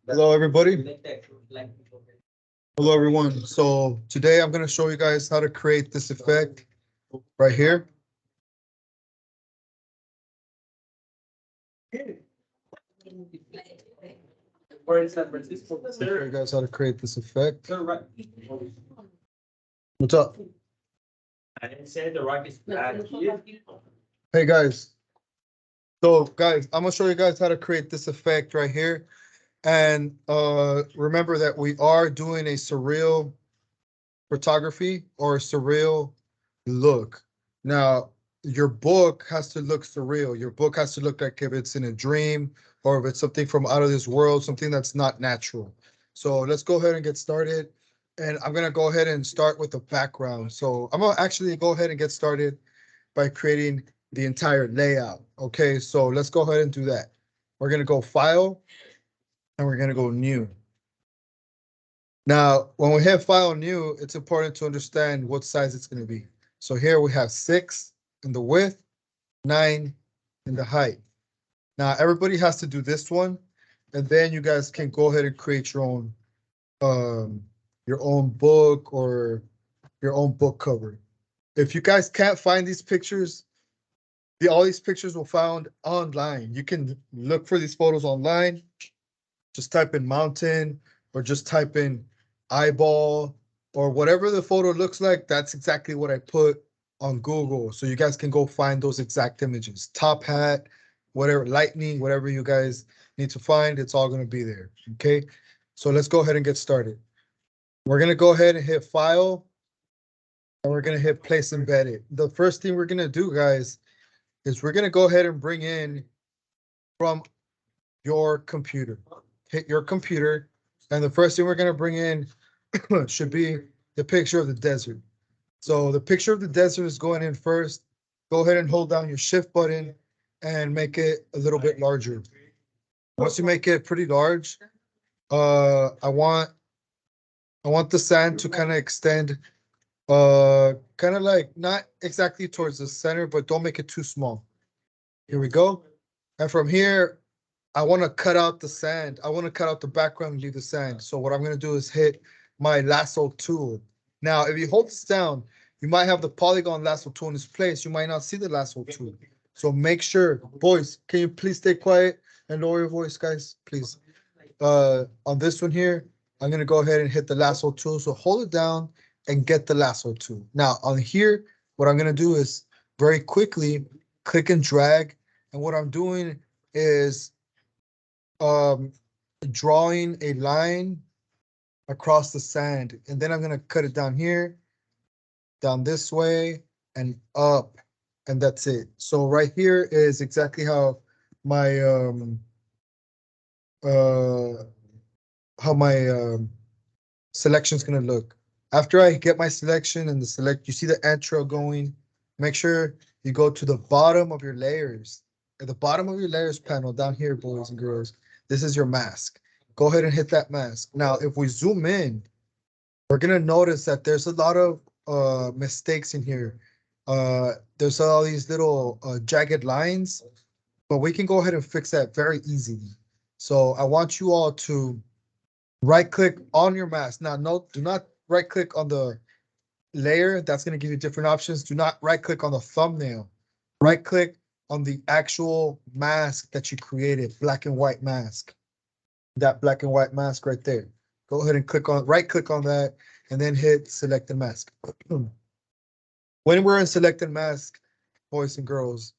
Hello, everybody. Hello, everyone. So today I'm going to show you guys how to create this effect right here. Show you guys how to create this effect. What's up? I didn't say the rock is bad here. Hey, guys. So, guys, I'm going to show you guys how to create this effect right here. And remember that we are doing a surreal photography or surreal look. Now, your book has to look surreal. Your book has to look like if it's in a dream or if it's something from out of this world, something that's not natural. So let's go ahead and get started. And I'm going to go ahead and start with the background. So I'm going to actually go ahead and get started by creating the entire layout. Okay, so let's go ahead and do that. We're going to go File, and we're going to go New. Now, when we have File New, it's important to understand what size it's going to be. So here we have 6 in the width, 9 in the height. Now, everybody has to do this one, and then you guys can go ahead and create your own book or your own book cover. If you guys can't find these pictures, all these pictures will found online. You can look for these photos online. Just type in mountain or just type in eyeball or whatever the photo looks like. That's exactly what I put on Google. So you guys can go find those exact images. Top hat, whatever, lightning, whatever you guys need to find, it's all going to be there. Okay. So let's go ahead and get started. We're going to go ahead and hit File, and we're going to hit Place Embedded. The first thing we're going to do, guys, is we're going to go ahead and bring in from your computer. Hit your computer, and the first thing we're going to bring in should be the picture of the desert. So the picture of the desert is going in first. Go ahead and hold down your Shift button and make it a little bit larger. Once you make it pretty large, I want the sand to kind of extend, kind of like not exactly towards the center, but don't make it too small. Here we go. And from here, I want to cut out the sand. I want to cut out the background and leave the sand. So what I'm going to do is hit my lasso tool. Now, if you hold this down, you might have the polygon lasso tool in its place. You might not see the lasso tool. So make sure, boys, can you please stay quiet and lower your voice, guys, please. On this one here, I'm going to go ahead and hit the lasso tool. So hold it down and get the lasso tool. Now on here, what I'm going to do is very quickly click and drag. And what I'm doing is drawing a line across the sand, and then I'm going to cut it down here, down this way, and up, and that's it. So right here is exactly how my selection is going to look. After I get my selection and you see the ant trail going, make sure you go to the bottom of your layers. At the bottom of your layers panel down here, boys and girls, this is your mask. Go ahead and hit that mask. Now, if we zoom in, we're going to notice that there's a lot of mistakes in here. There's all these little jagged lines, but we can go ahead and fix that very easily. So I want you all to right click on your mask. Now, do not right click on the layer. That's going to give you different options. Do not right click on the thumbnail. Right click on the actual mask that you created, black and white mask. That black and white mask right there. Go ahead and right click on that and then hit select the mask. When we're in selected mask, boys and girls,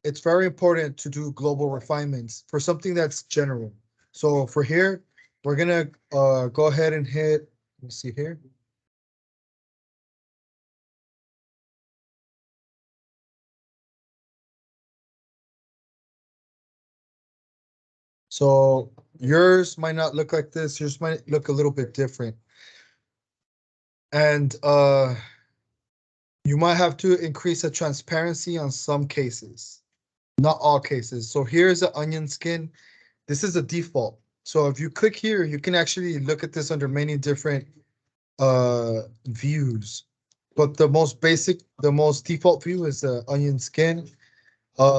it's very important to do global refinements for something that's general. So for here, we're gonna go ahead and hit, let me see here. So yours might not look like this, yours might look a little bit different. And you might have to increase the transparency on some cases, not all cases. So here's the onion skin. This is a default. So if you click here, you can actually look at this under many different views. But the most basic, the most default view is the onion skin.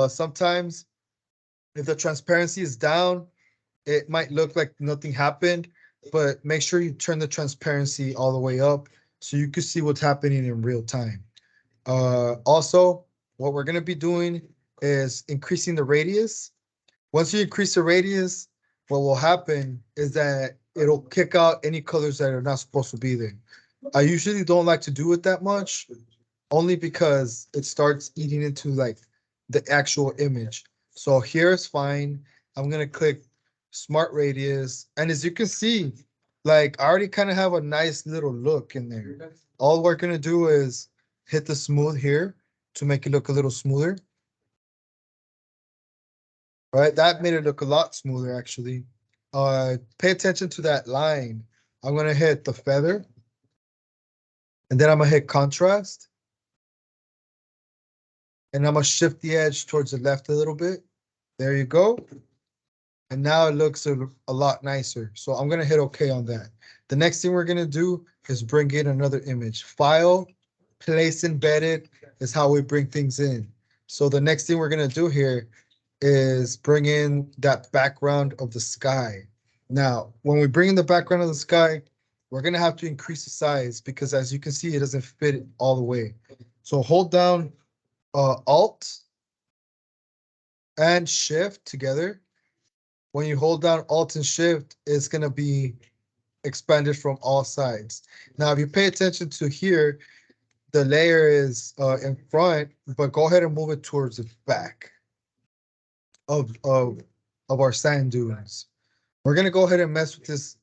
Sometimes if the transparency is down, it might look like nothing happened, but make sure you turn the transparency all the way up so you can see what's happening in real time. Also, what we're gonna be doing is increasing the radius. Once you increase the radius, what will happen is that it'll kick out any colors that are not supposed to be there. I usually don't like to do it that much, only because it starts eating into like the actual image. So here's fine. I'm gonna click smart radius. And as you can see, like I already kind of have a nice little look in there. All we're gonna do is hit the smooth here to make it look a little smoother. All right, that made it look a lot smoother actually. Pay attention to that line. I'm gonna hit the feather, and then I'm gonna hit contrast, and I'm gonna shift the edge towards the left a little bit. There you go. And now it looks a lot nicer. So I'm gonna hit OK on that. The next thing we're gonna do is bring in another image. File, place embedded is how we bring things in. So the next thing we're gonna do here is bring in that background of the sky. Now, when we bring in the background of the sky, we're gonna have to increase the size because as you can see, it doesn't fit it all the way. So hold down Alt and Shift together. When you hold down Alt and Shift, it's gonna be expanded from all sides. Now, if you pay attention to here, the layer is in front, but go ahead and move it towards the back of our sand dunes. We're gonna go ahead and mess with this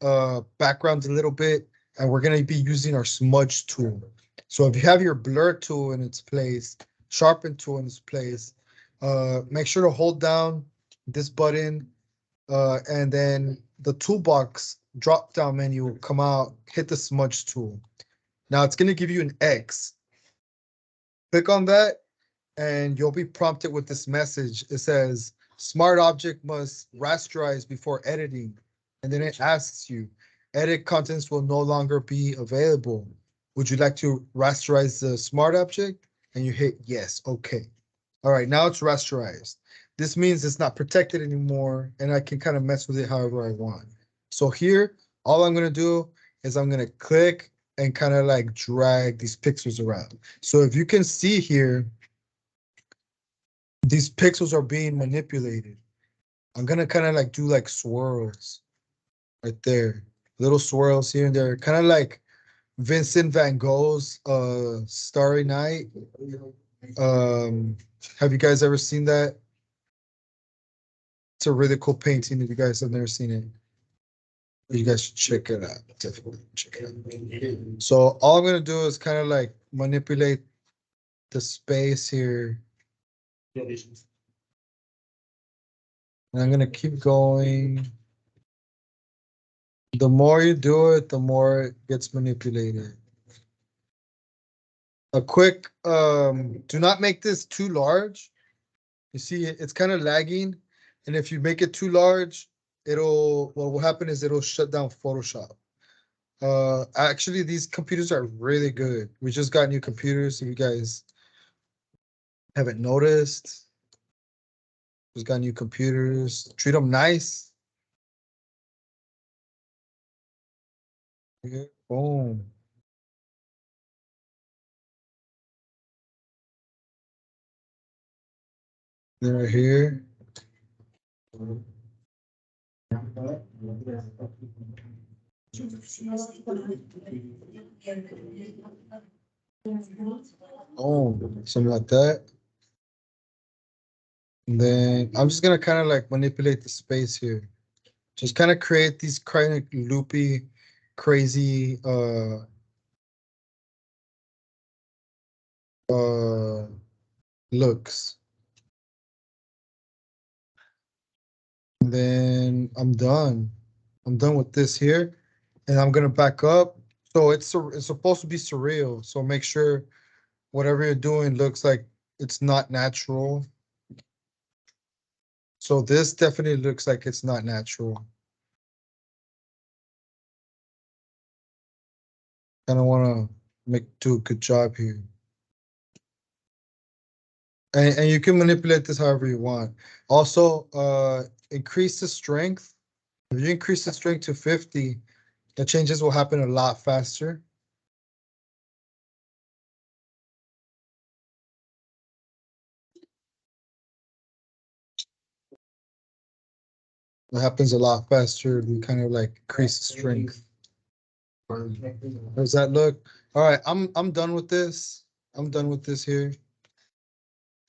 background a little bit, and we're gonna be using our smudge tool. So if you have your blur tool in its place, sharpen tool in its place, make sure to hold down this button, and then the toolbox drop down menu will come out, hit the smudge tool. Now it's gonna give you an X. Click on that, and you'll be prompted with this message. It says, Smart Object must rasterize before editing. And then it asks you, edit contents will no longer be available. Would you like to rasterize the Smart Object? And you hit yes, okay. All right, now it's rasterized. This means it's not protected anymore, and I can kind of mess with it however I want. So here, all I'm gonna do is I'm gonna click and kind of like drag these pixels around. So if you can see here, these pixels are being manipulated. I'm gonna kind of like do like swirls right there, little swirls here and there, kind of like Vincent van Gogh's Starry Night. Have you guys ever seen that? It's a really cool painting. If you guys have never seen it, you guys should check it out. Definitely check it out. So all I'm gonna do is kind of like manipulate the space here. And I'm gonna keep going. The more you do it, the more it gets manipulated. A quick, do not make this too large. You see, it's kind of lagging. And if you make it too large, what will happen is it'll shut down Photoshop. Actually, these computers are really good. We just got new computers. If you guys haven't noticed, just got new computers. Treat them nice. Yeah, boom. They're here. Oh, something like that. And then I'm just gonna kind of like manipulate the space here. Just kind of create these kind of loopy, crazy uh looks. And then I'm done. I'm done with this here. And I'm gonna back up. So it's supposed to be surreal. So make sure whatever you're doing looks like it's not natural. So this definitely looks like it's not natural. Kind of want to do a good job here. And you can manipulate this however you want. Also, increase the strength If you increase the strength to 50, the changes will happen a lot faster. It happens a lot faster. We kind of like increase the strength. How does that look? All right, I'm done with this. I'm done with this here.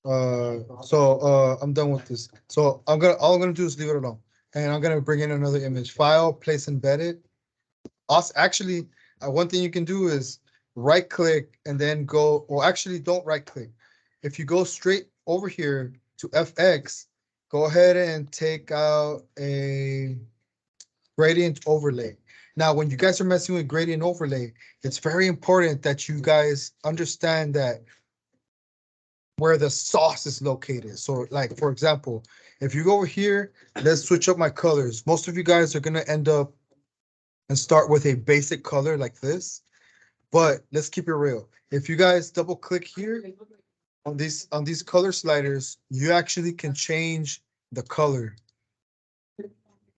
I'm done with this. So all I'm gonna do is leave it alone. And I'm gonna bring in another image. File, place embedded. Also, actually, one thing you can do is right click and then go, or actually don't right click. If you go straight over here to FX, go ahead and take out a gradient overlay. Now, when you guys are messing with gradient overlay, it's very important that you guys understand that where the sauce is located. So like, for example, if you go over here, let's switch up my colors. Most of you guys are gonna end up and start with a basic color like this, but let's keep it real. If you guys double click here on these color sliders, you actually can change the color.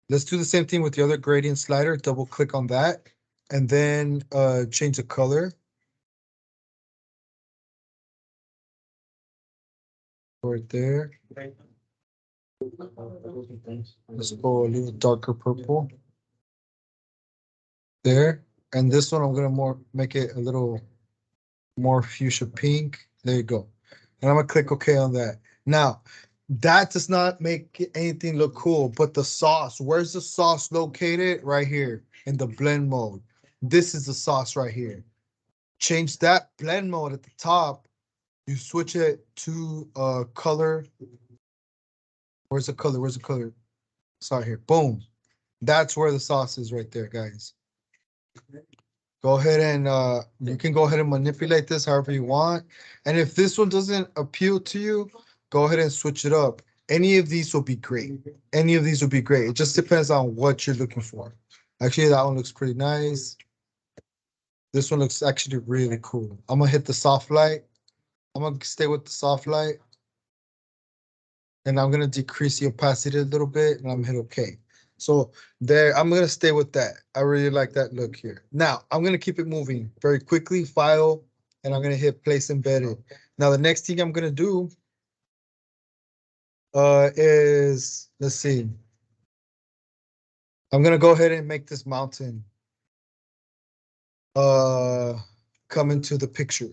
Let's do the same thing with the other gradient slider. Double click on that and then change the color. Right there. Let's go a little darker purple. There. And this one, I'm gonna make it a little more fuchsia pink. There you go. And I'm gonna click OK on that. Now, that does not make anything look cool, but the sauce, where's the sauce located? Right here in the blend mode. This is the sauce right here. Change that blend mode at the top. You switch it to color. Where's the color? Where's the color? Sorry, here. Boom. That's where the sauce is right there, guys. Go ahead and you can go ahead and manipulate this however you want. And if this one doesn't appeal to you, go ahead and switch it up. Any of these will be great. Any of these will be great. It just depends on what you're looking for. Actually, that one looks pretty nice. This one looks actually really cool. I'm gonna hit the soft light. I'm gonna stay with the soft light. And I'm gonna decrease the opacity a little bit and I'm gonna hit OK. So there, I'm gonna stay with that. I really like that look here. Now I'm gonna keep it moving very quickly, file, and I'm gonna hit place embedded. Now the next thing I'm gonna do is, let's see. I'm gonna go ahead and make this mountain come into the picture.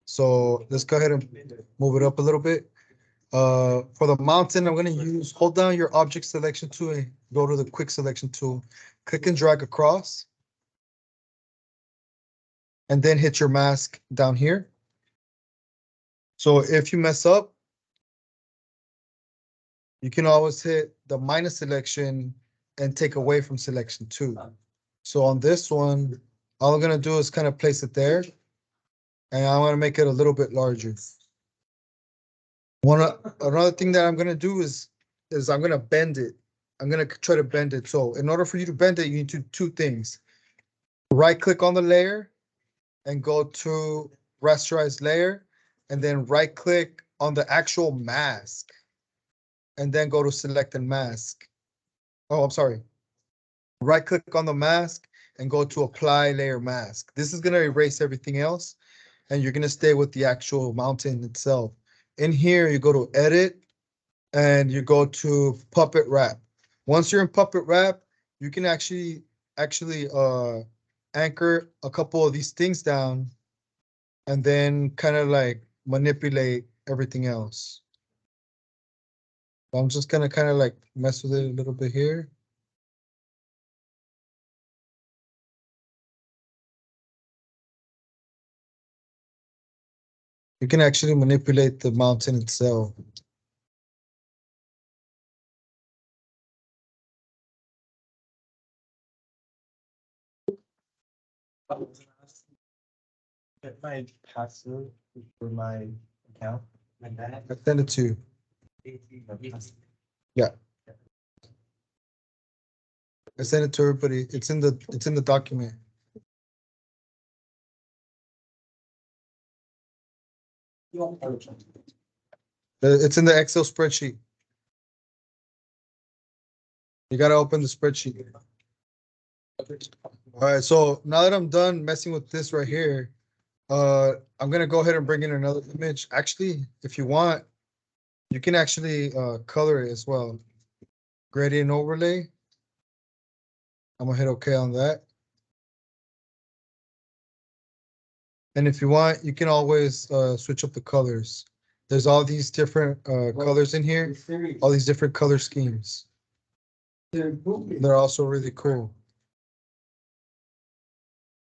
So let's go ahead and move it up a little bit. For the mountain, I'm going to hold down your object selection tool and go to the quick selection tool, click and drag across, and then hit your mask down here. So if you mess up, you can always hit the minus selection and take away from selection 2. So on this one, all I'm going to do is kind of place it there, and I'm going to make it a little bit larger. Another thing that I'm going to do is I'm going to bend it. I'm going to try to bend it. So in order for you to bend it, you need to do 2 things. Right click on the layer and go to rasterize layer, and then right click on the actual mask and then go to select and mask. Oh, I'm sorry. Right click on the mask and go to apply layer mask. This is going to erase everything else and you're going to stay with the actual mountain itself. In here, you go to edit and you go to puppet wrap. Once you're in puppet wrap, you can actually anchor a couple of these things down and then kind of like manipulate everything else. I'm just gonna kind of like mess with it a little bit here. You can actually manipulate the mountain itself. Get my password for my account. I send it to you. Yeah. I sent it to everybody. It's in the document. It's in the Excel spreadsheet. You gotta open the spreadsheet. All right, so now that I'm done messing with this right here, I'm gonna go ahead and bring in another image. Actually, if you want, you can actually color it as well. Gradient overlay. I'm gonna hit OK on that. And if you want, you can always switch up the colors. There's all these different colors in here, all these different color schemes. They're also really cool.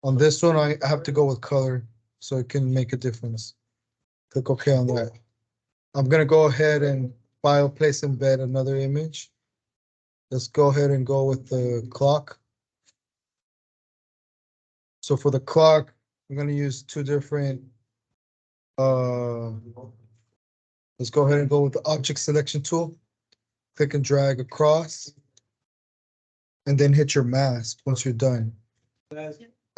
On this one, I have to go with color so it can make a difference. Click OK on that. I'm gonna go ahead and file, place, embed another image. Let's go ahead and go with the clock. So for the clock, I'm gonna use two different. Let's go ahead and go with the object selection tool. Click and drag across, and then hit your mask once you're done.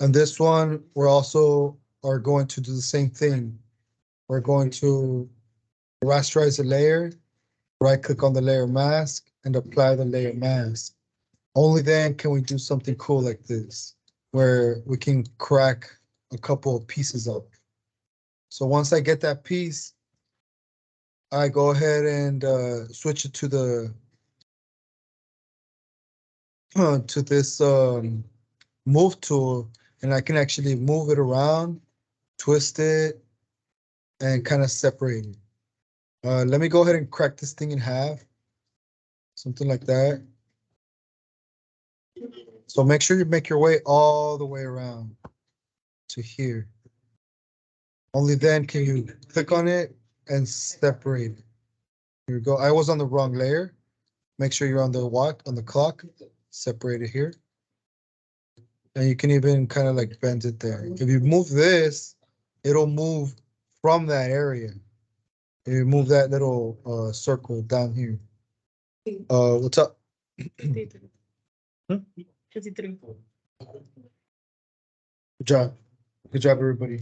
And this one, we're also are going to do the same thing. We're going to rasterize the layer, right click on the layer mask, and apply the layer mask. Only then can we do something cool like this, where we can crack a couple of pieces up. So once I get that piece, I go ahead and switch it to the to this move tool, and I can actually move it around, twist it, and kind of separate it. Let me go ahead and crack this thing in half, something like that. So make sure you make your way all the way around to here. Only then can you click on it and separate it. Here we go. I was on the wrong layer. Make sure you're on the what? On the clock. Separate it here. And you can even kind of like bend it there. If you move this, it'll move from that area. If you move that little circle down here. What's up? Good job. Good job, everybody.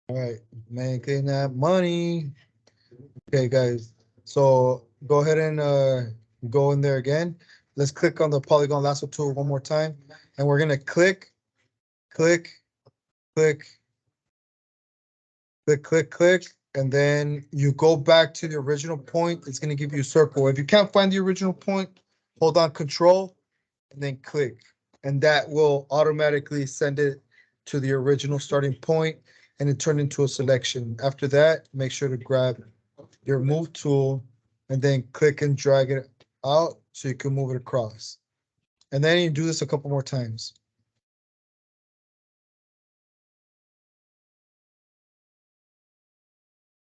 All right, making that money. Okay, guys. So go ahead and go in there again. Let's click on the polygon lasso tool one more time. And we're gonna click, click, click, click, click, click. And then you go back to the original point. It's gonna give you a circle. If you can't find the original point, hold on Control and then click. And that will automatically send it to the original starting point and it turned into a selection. After that, make sure to grab your move tool and then click and drag it out so you can move it across. And then you do this a couple more times.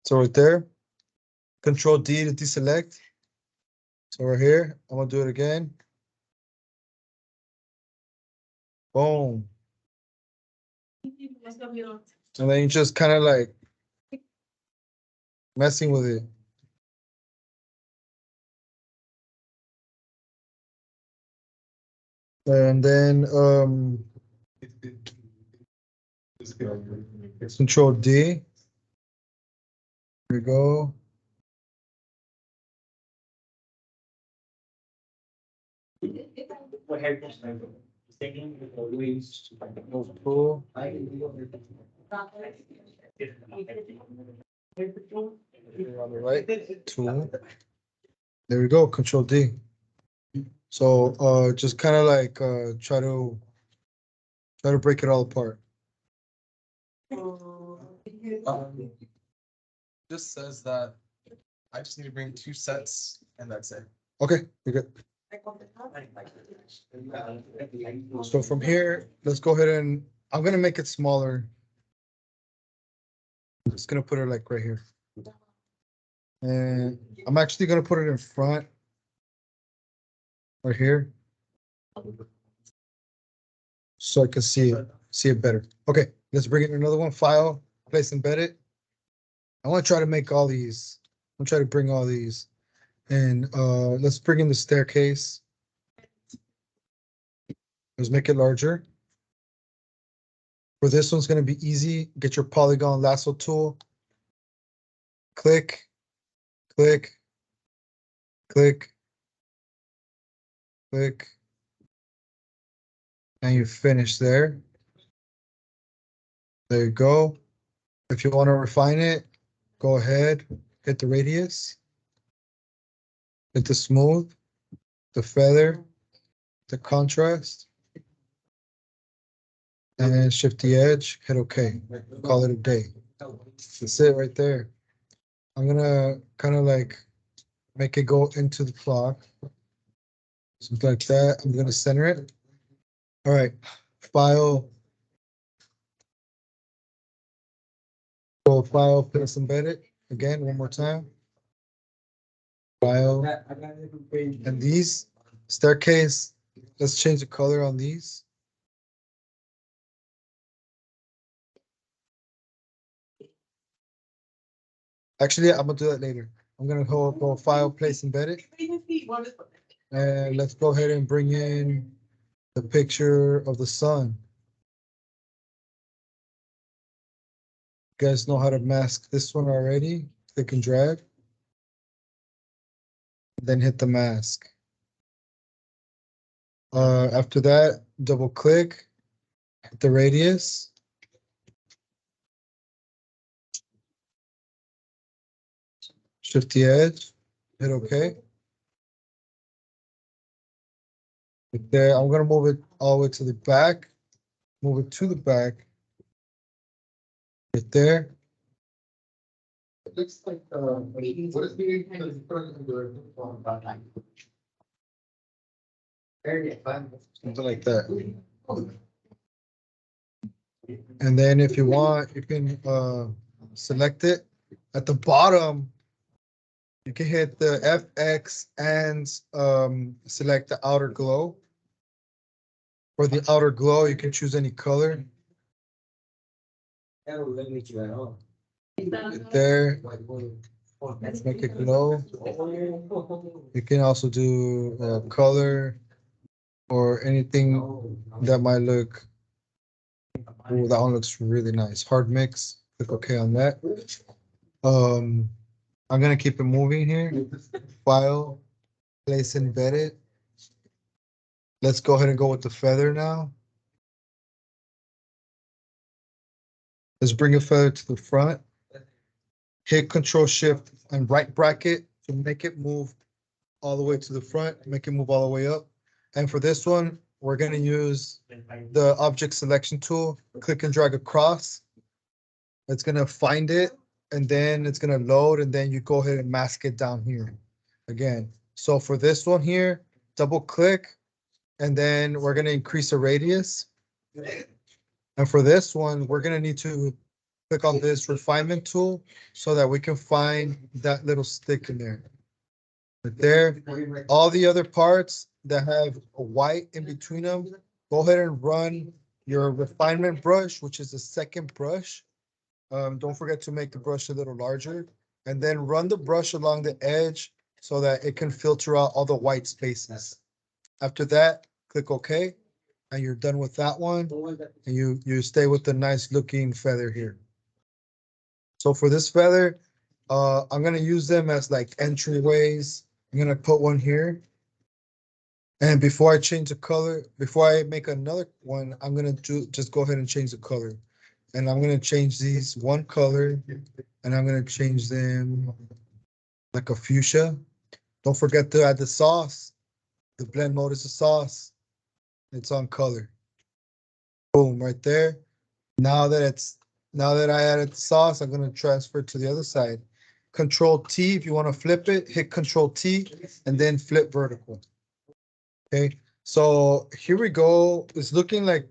So right there, Control D to deselect. So we're here. I'm gonna do it again. Boom. And then you just kind of like messing with it. And then Control D. Here we go. Move tool. On the right tool. There we go, Control D. So just kind of like try to break it all apart. Just says that I just need to bring 2 sets and that's it. Okay, you're good. So from here, let's go ahead and I'm gonna make it smaller. I'm just gonna put it like right here. And I'm actually gonna put it in front. Right here. So I can see it better. Okay, let's bring in another one. File, place, embed it. I want to try to make all these. I'm trying to bring all these. And let's bring in the staircase. Let's make it larger. For this one's going to be easy. Get your polygon lasso tool. Click, click, click, click, and you finish there. There you go. If you want to refine it, go ahead, hit the radius, hit the smooth, the feather, the contrast, and then shift the edge, hit OK. Call it a day. That's it right there. I'm gonna kind of like make it go into the clock. Something like that. I'm gonna center it. All right, file. Go file, place embedded. Again, one more time. File. And these staircase, let's change the color on these. Actually, I'm gonna do that later. I'm gonna go file, place embedded. And let's go ahead and bring in the picture of the sun. You guys know how to mask this one already. Click and drag. Then hit the mask. After that, double click, hit the radius. Shift the edge, hit OK. Right there, I'm gonna move it all the way to the back. Move it to the back. Right there. It looks like what is the something like that. And then if you want, you can select it. At the bottom, you can hit the FX and select the outer glow. For the outer glow, you can choose any color. Right there. Let's make it glow. You can also do color or anything that might look. Oh, that one looks really nice. Hard mix. Click OK on that. I'm gonna keep it moving here. File, place embedded. Let's go ahead and go with the feather now. Let's bring a feather to the front. Hit Control Shift and right bracket to make it move all the way to the front, make it move all the way up. And for this one, we're gonna use the object selection tool. Click and drag across. It's gonna find it, and then it's gonna load, and then you go ahead and mask it down here again. So for this one here, double click, and then we're gonna increase the radius. And for this one, we're gonna need to click on this refinement tool so that we can find that little stick in there. Right there, all the other parts that have a white in between them, go ahead and run your refinement brush, which is the second brush. Don't forget to make the brush a little larger, and then run the brush along the edge so that it can filter out all the white spaces. After that, click OK, and you're done with that one, and you stay with the nice looking feather here. So for this feather, I'm gonna use them as like entryways. I'm gonna put one here. And before I change the color, before I make another one, I'm gonna just go ahead and change the color. And I'm gonna change these one color, and I'm gonna change them like a fuchsia. Don't forget to add the sauce. The blend mode is the sauce. It's on color. Boom, right there. Now that I added the sauce, I'm gonna transfer to the other side. Control T if you want to flip it, hit Control T and then flip vertical. Okay, so here we go. It's looking like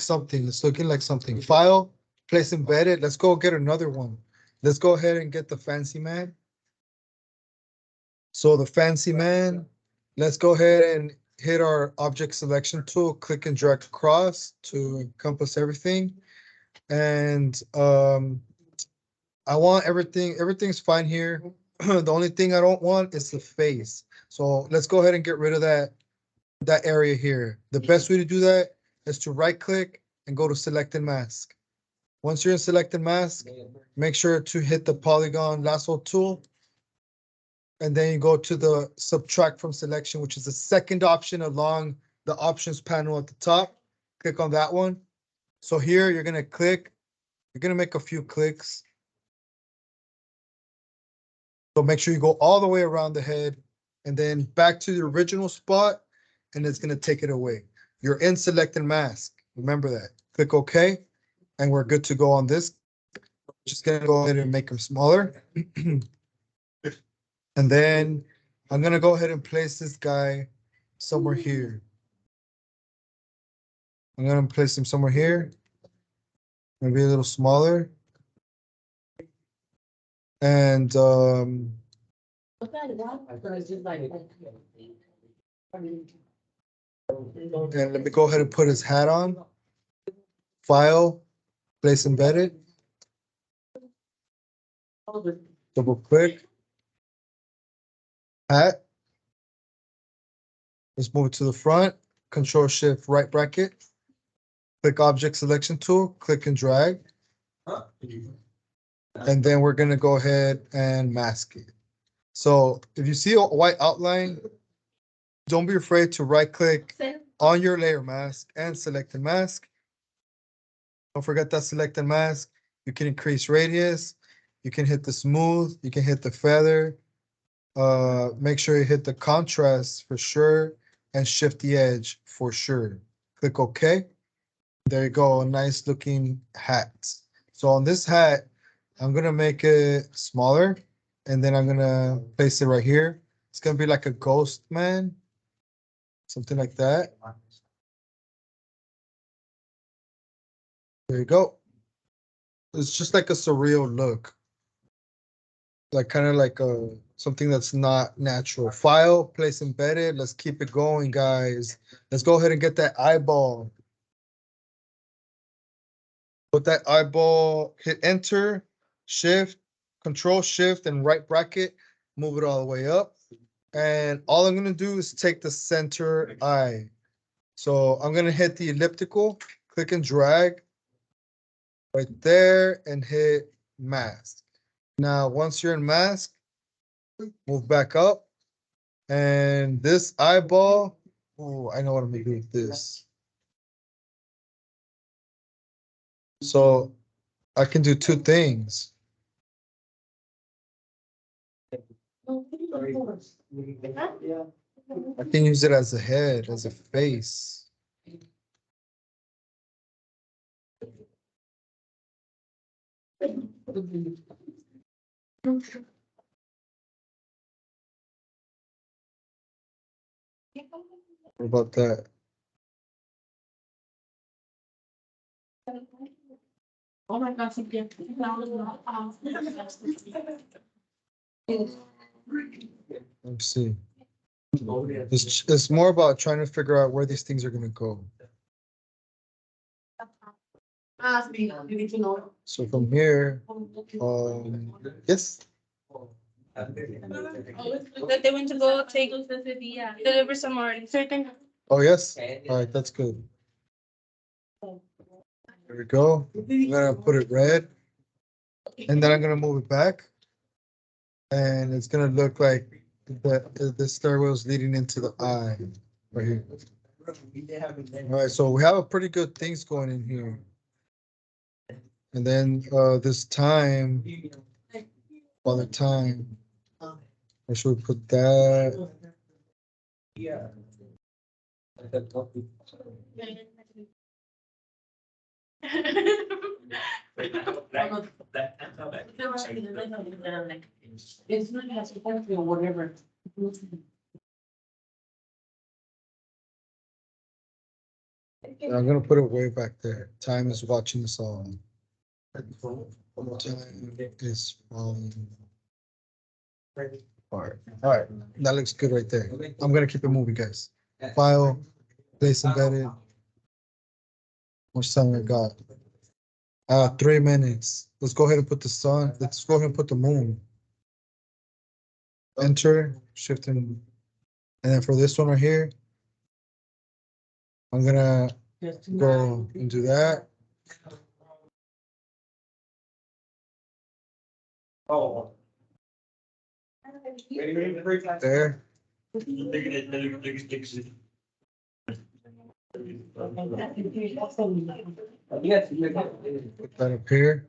something. It's looking like something. File, place embedded. Let's go get another one. Let's go ahead and get the fancy man. So the fancy man, let's go ahead and hit our object selection tool, click and drag across to encompass everything. And I want everything's fine here. The only thing I don't want is the face. So let's go ahead and get rid of that area here. The best way to do that is to right click and go to select and mask. Once you're in select and mask, make sure to hit the polygon lasso tool and then you go to the subtract from selection, which is the second option along the options panel at the top. Click on that one. So here you're gonna click, you're gonna make a few clicks. So make sure you go all the way around the head and then back to the original spot, and it's gonna take it away. You're in select and mask. Remember that. Click OK, and we're good to go on this. Just gonna go ahead and make them smaller. And then I'm gonna go ahead and place this guy somewhere here. I'm gonna place him somewhere here. Maybe a little smaller. And and let me go ahead and put his hat on. File, place embedded. Double click. Hat. Let's move it to the front. Control Shift right bracket. Click Object Selection Tool. Click and drag. And then we're gonna go ahead and mask it. So if you see a white outline, don't be afraid to right click on your layer mask and select the mask. Don't forget that select and mask. You can increase radius. You can hit the smooth. You can hit the feather. Make sure you hit the contrast for sure and shift the edge for sure. Click OK. There you go. A nice looking hat. So on this hat, I'm gonna make it smaller, and then I'm gonna place it right here. It's gonna be like a ghost man, something like that. There you go. It's just like a surreal look, like kind of like a something that's not natural. File, place embedded. Let's keep it going, guys. Let's go ahead and get that eyeball. Put that eyeball, hit enter, shift, control shift, and right bracket, move it all the way up. And all I'm gonna do is take the center eye. So I'm gonna hit the elliptical, click and drag right there and hit mask. Now, once you're in mask, move back up. And this eyeball, oh, I know what I'm gonna do with this. So I can do two things. I can use it as a head, as a face. What about that? Oh my God. Let's see. It's more about trying to figure out where these things are gonna go. So from here, yes. That they went to go take deliver some more certain. Oh, yes. All right, that's good. There we go. I'm gonna put it red, and then I'm gonna move it back, and it's gonna look like the stairwell is leading into the eye right here. All right, so we have a pretty good things going in here. And then this time, by the time, I should put that. Yeah. It's not as effective or whatever. I'm gonna put it way back there. Time is watching us all. Time is falling apart. All right, that looks good right there. I'm gonna keep it moving, guys. File, place embedded. How much time I got? 3 minutes. Let's go ahead and put the sun. Let's go ahead and put the moon. Enter, shift, and then for this one right here, I'm gonna go and do that. Oh. There. Put that up here.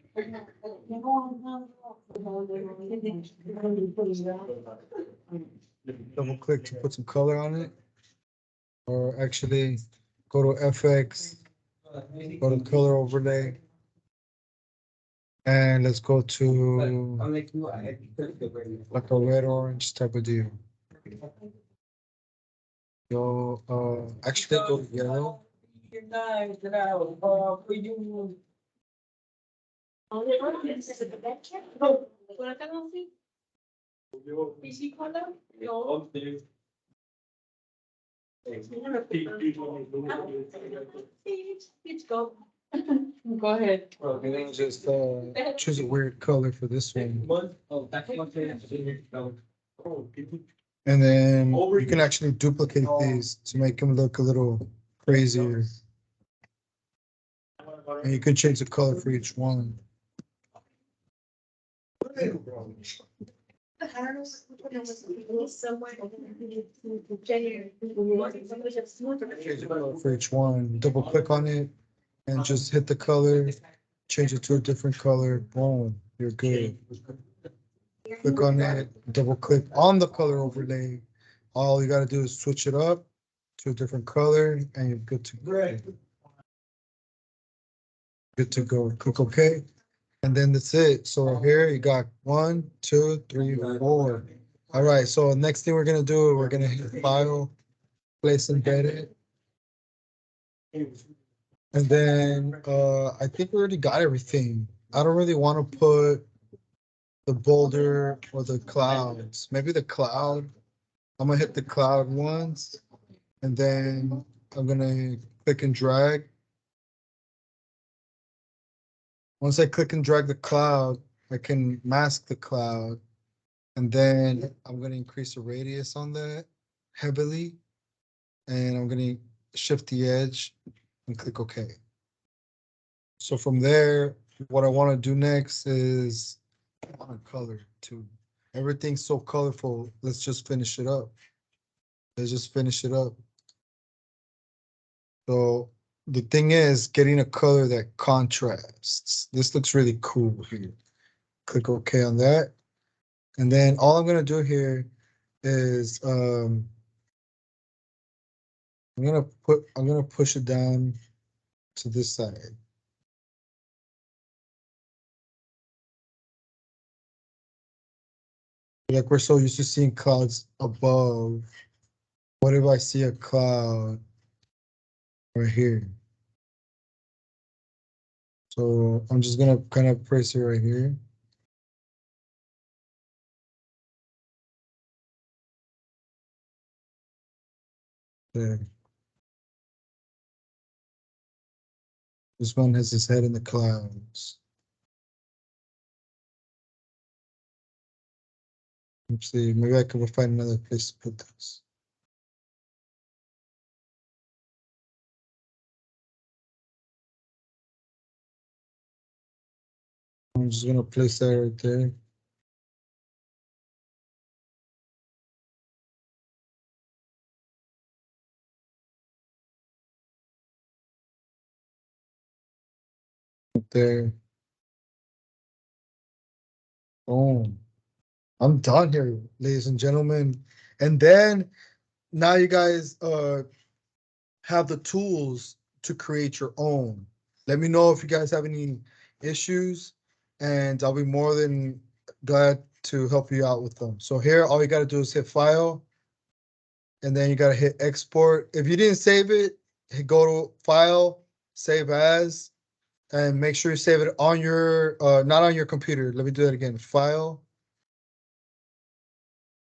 Double click to put some color on it. Or actually go to FX, go to color overlay. And let's go to like a red orange type of deal. Go actually go to yellow. Go ahead. And then just choose a weird color for this one. And then you can actually duplicate these to make them look a little crazier. And you can change the color for each one. Change the color for each one. Double click on it and just hit the color, change it to a different color. Boom, you're good. Click on it, double click on the color overlay. All you gotta do is switch it up to a different color and you're good to go. Good to go. Click OK. And then that's it. So here you got 1, 2, 3, 4. All right. So next thing we're gonna do, we're gonna hit File, Place Embedded. And then I think we already got everything. I don't really want to put the boulder or the clouds. Maybe the cloud. I'm gonna hit the cloud once, and then I'm gonna click and drag. Once I click and drag the cloud, I can mask the cloud, and then I'm gonna increase the radius on that heavily, and I'm gonna shift the edge and click OK. So from there, what I want to do next is I want to color too. Everything's so colorful. Let's just finish it up. Let's just finish it up. So the thing is getting a color that contrasts. This looks really cool here. Click OK on that. And then all I'm gonna do here is I'm gonna push it down to this side. Like we're so used to seeing clouds above. What if I see a cloud right here? So I'm just gonna kind of place it right here. There. This one has his head in the clouds. Let's see, maybe I can find another place to put this. I'm just gonna place that right there. Right there. Boom. I'm done here, ladies and gentlemen. And then now you guys have the tools to create your own. Let me know if you guys have any issues, and I'll be more than glad to help you out with them. So here, all you got to do is hit File, and then you got to hit Export. If you didn't save it, go to File, Save As, and make sure you save it on your, not on your computer. Let me do that again. File,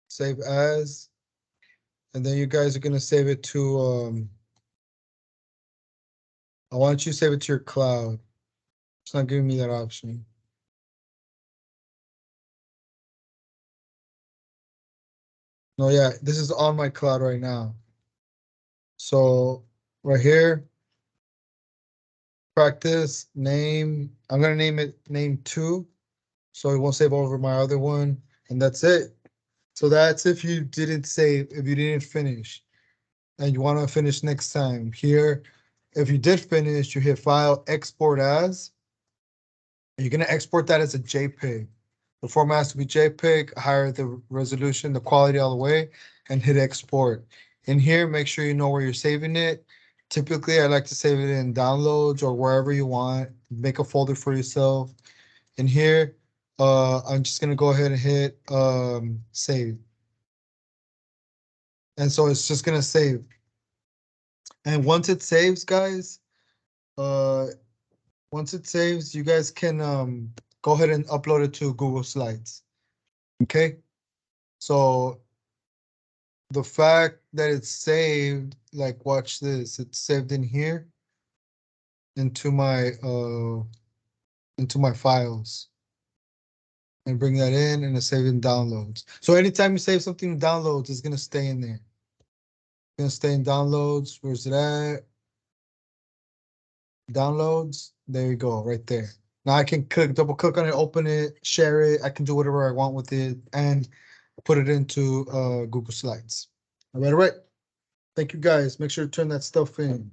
Save As, and then you guys are going to save it to, I want you to save it to your cloud. It's not giving me that option. No, yeah, this is on my cloud right now. So right here, practice name. I'm gonna name it name 2, so it won't save over my other one, and that's it. So that's if you didn't save, if you didn't finish and you want to finish next time. Here, if you did finish, you hit File, Export As. You're going to export that as a JPEG. The format has to be JPEG, higher the resolution, the quality all the way, and hit Export. In here, make sure you know where you're saving it. Typically, I like to save it in downloads or wherever you want. Make a folder for yourself. In here, I'm just gonna go ahead and hit save. And so it's just gonna save. And once it saves, guys, once it saves, you guys can go ahead and upload it to Google Slides. Okay. So the fact that it's saved, like watch this, it's saved in here into my files. And bring that in and it's saved in downloads. So anytime you save something in downloads, it's gonna stay in there. It's gonna stay in downloads. Where's it at? Downloads. There you go, right there. Now I can double click on it, open it, share it. I can do whatever I want with it and put it into Google Slides. All right. Thank you guys. Make sure to turn that stuff in.